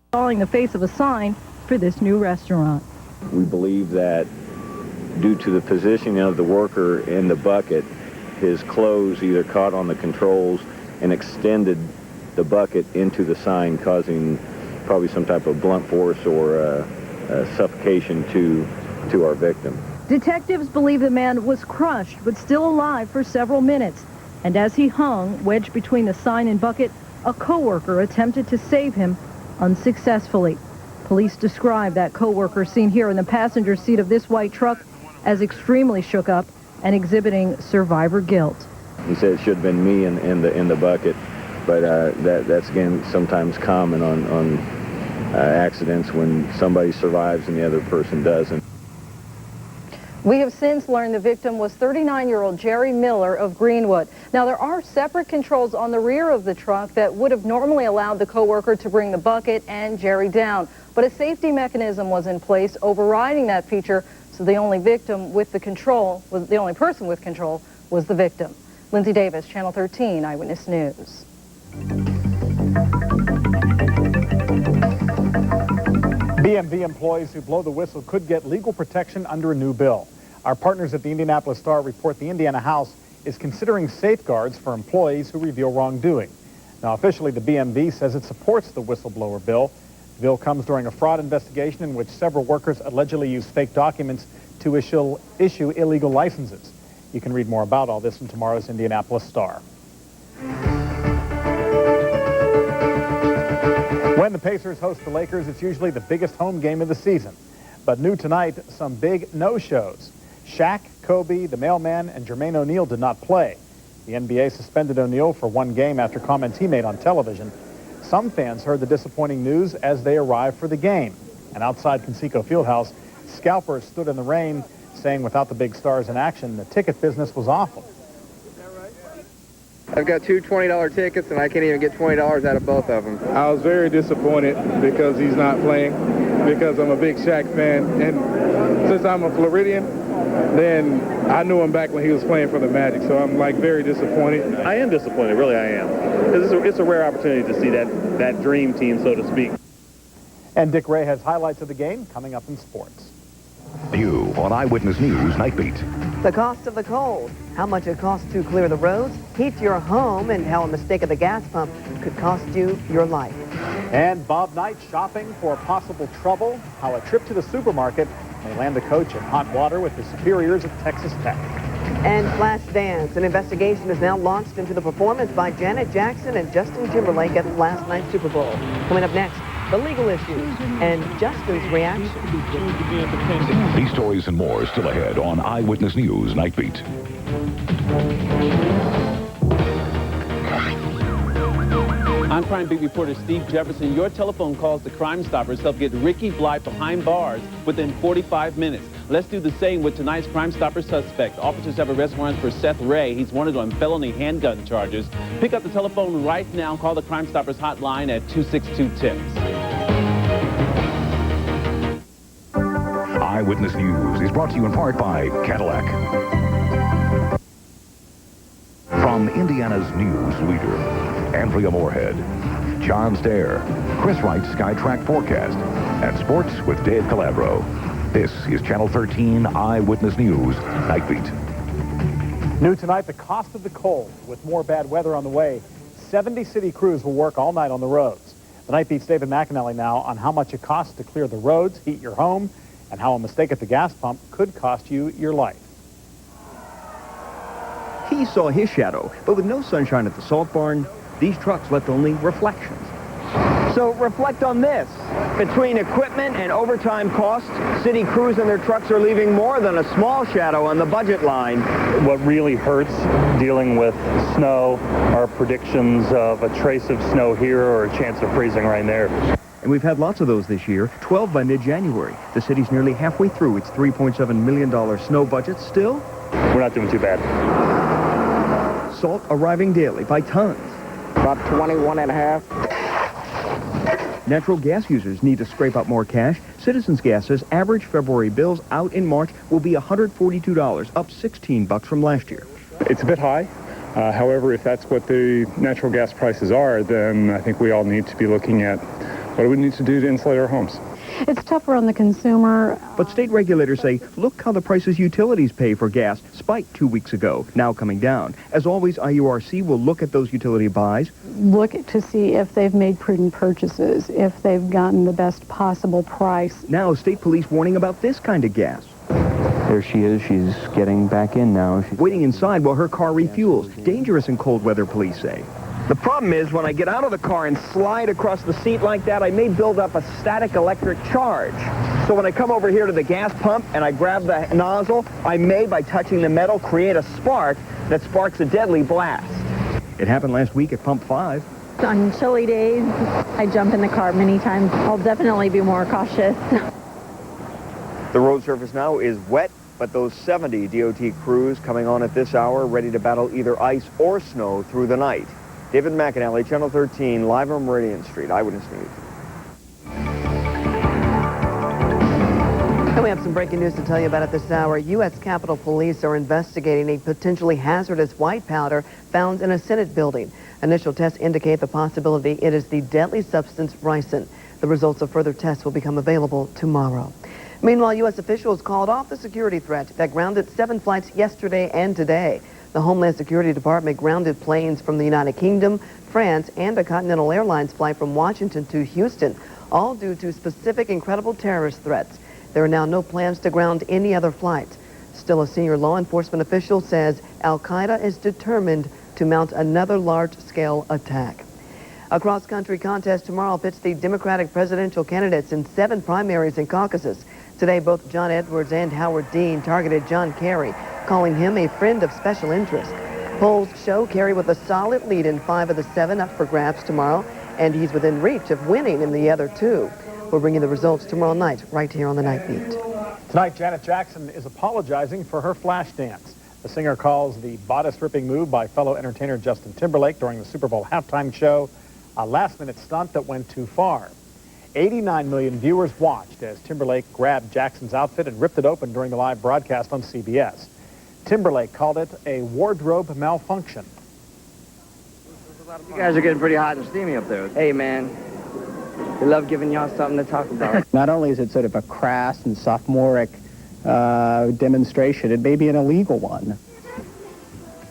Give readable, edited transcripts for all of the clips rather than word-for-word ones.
installing the face of a sign for this new restaurant. We believe that due to the positioning of the worker in the bucket, his clothes either caught on the controls and extended the bucket into the sign, causing probably some type of blunt force or suffocation to our victim. Detectives believe the man was crushed but still alive for several minutes. And as he hung, wedged between the sign and bucket, a co-worker attempted to save him unsuccessfully. Police describe that co-worker seen here in the passenger seat of this white truck as extremely shook up and exhibiting survivor guilt. He said it should have been me in the bucket, but that's again sometimes common on accidents when somebody survives and the other person doesn't. We have since learned the victim was 39-year-old Jerry Miller of Greenwood. Now, there are separate controls on the rear of the truck that would have normally allowed the co-worker to bring the bucket and Jerry down. But a safety mechanism was in place overriding that feature, so the only person with control was the victim. Linsey Davis, Channel 13 Eyewitness News. BMV employees who blow the whistle could get legal protection under a new bill. Our partners at the Indianapolis Star report the Indiana House is considering safeguards for employees who reveal wrongdoing. Now, officially, the BMV says it supports the whistleblower bill. The bill comes during a fraud investigation in which several workers allegedly used fake documents to issue illegal licenses. You can read more about all this in tomorrow's Indianapolis Star. When the Pacers host the Lakers, it's usually the biggest home game of the season. But new tonight, some big no-shows. Shaq, Kobe, the mailman, and Jermaine O'Neal did not play. The NBA suspended O'Neal for one game after comments he made on television. Some fans heard the disappointing news as they arrived for the game. And outside Conseco Fieldhouse, scalpers stood in the rain, saying without the big stars in action, the ticket business was awful. I've got two $20 tickets, and I can't even get $20 out of both of them. I was very disappointed because he's not playing, because I'm a big Shaq fan. And since I'm a Floridian, then I knew him back when he was playing for the Magic, so I'm, like, very disappointed. I am disappointed, really I am. Because it's a rare opportunity to see that dream team, so to speak. And Dick Ray has highlights of the game coming up in sports. New on Eyewitness News Night Beat. The cost of the cold, how much it costs to clear the roads, heat your home, and how a mistake at the gas pump could cost you your life. And Bob Knight shopping for possible trouble, how a trip to the supermarket may land the coach in hot water with the superiors at Texas Tech. And Flash Dance, an investigation is now launched into the performance by Janet Jackson and Justin Timberlake at last night's Super Bowl. Coming up next, the legal issues and Justin's reaction. These stories and more still ahead on Eyewitness News Night Beat. I'm Crime Beat reporter Steve Jefferson. Your telephone calls to Crime Stoppers help get Ricky Blythe behind bars within 45 minutes. Let's do the same with tonight's Crime Stopper suspect. Officers have arrest warrants for Seth Ray. He's wanted on felony handgun charges. Pick up the telephone right now and call the Crime Stoppers hotline at 262-TIPS. Eyewitness News is brought to you in part by Cadillac. From Indiana's news leader, Andrea Morehead, John Stehr, Chris Wright's Skytrack forecast, and sports with Dave Calabro. This is Channel 13 Eyewitness News Night Beat. New tonight, the cost of the cold. With more bad weather on the way, 70 city crews will work all night on the roads. The Night Beat's David McAnally now on how much it costs to clear the roads, heat your home, and how a mistake at the gas pump could cost you your life. He saw his shadow, but with no sunshine at the salt barn, these trucks left only reflections. So reflect on this. Between equipment and overtime costs, city crews and their trucks are leaving more than a small shadow on the budget line. What really hurts dealing with snow are predictions of a trace of snow here or a chance of freezing right there. And we've had lots of those this year, 12 by mid-January. The city's nearly halfway through its $3.7 million snow budget. Still, we're not doing too bad. Salt arriving daily by tons. About 21 and a half. Natural gas users need to scrape up more cash. Citizens Gas says average February bills out in March will be $142, up $16 from last year. It's a bit high. However, if that's what the natural gas prices are, then I think we all need to be looking at What do we need to do to insulate our homes? It's tougher on the consumer. But state regulators say, look how the prices utilities pay for gas spiked 2 weeks ago, now coming down. As always, IURC will look at those utility buys. Look to see if they've made prudent purchases, if they've gotten the best possible price. Now, state police warning about this kind of gas. There she is. She's getting back in now. She's waiting inside while her car refuels. Dangerous in cold weather, police say. The problem is when I get out of the car and slide across the seat like that, I may build up a static electric charge. So when I come over here to the gas pump and I grab the nozzle, I may, by touching the metal, create a spark that sparks a deadly blast. It happened last week at Pump 5. On chilly days, I jump in the car many times. I'll definitely be more cautious. The road surface now is wet, but those 70 DOT crews coming on at this hour ready to battle either ice or snow through the night. David McAnally, Channel 13, live on Meridian Street, Eyewitness News. And we have some breaking news to tell you about at this hour. U.S. Capitol Police are investigating a potentially hazardous white powder found in a Senate building. Initial tests indicate the possibility it is the deadly substance ricin. The results of further tests will become available tomorrow. Meanwhile, U.S. officials called off the security threat that grounded 7 flights yesterday and today. The Homeland Security Department grounded planes from the United Kingdom, France, and a Continental Airlines flight from Washington to Houston, all due to specific and credible terrorist threats. There are now no plans to ground any other flights. Still, a senior law enforcement official says Al-Qaeda is determined to mount another large-scale attack. A cross-country contest tomorrow pits the Democratic presidential candidates in 7 primaries and caucuses. Today, both John Edwards and Howard Dean targeted John Kerry, calling him a friend of special interest. Polls show Kerry with a solid lead in 5 of the 7 up for grabs tomorrow, and he's within reach of winning in the other 2. We'll bring you the results tomorrow night, right here on the Night Beat. Tonight, Janet Jackson is apologizing for her flash dance. The singer calls the bodice-ripping move by fellow entertainer Justin Timberlake during the Super Bowl halftime show a last-minute stunt that went too far. 89 million viewers watched as Timberlake grabbed Jackson's outfit and ripped it open during the live broadcast on CBS. Timberlake called it a wardrobe malfunction. You guys are getting pretty hot and steamy up there. Hey, man, we love giving y'all something to talk about. Not only is it sort of a crass and sophomoric demonstration, it may be an illegal one.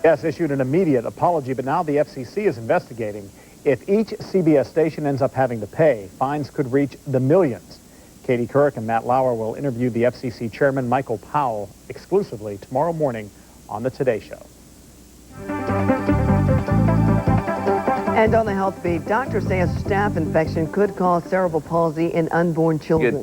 Yes, issued an immediate apology, but now the FCC is investigating. If each CBS station ends up having to pay, fines could reach the millions. Katie Couric and Matt Lauer will interview the FCC chairman, Michael Powell, exclusively tomorrow morning on The Today Show. And on the health beat, doctors say a staph infection could cause cerebral palsy in unborn children.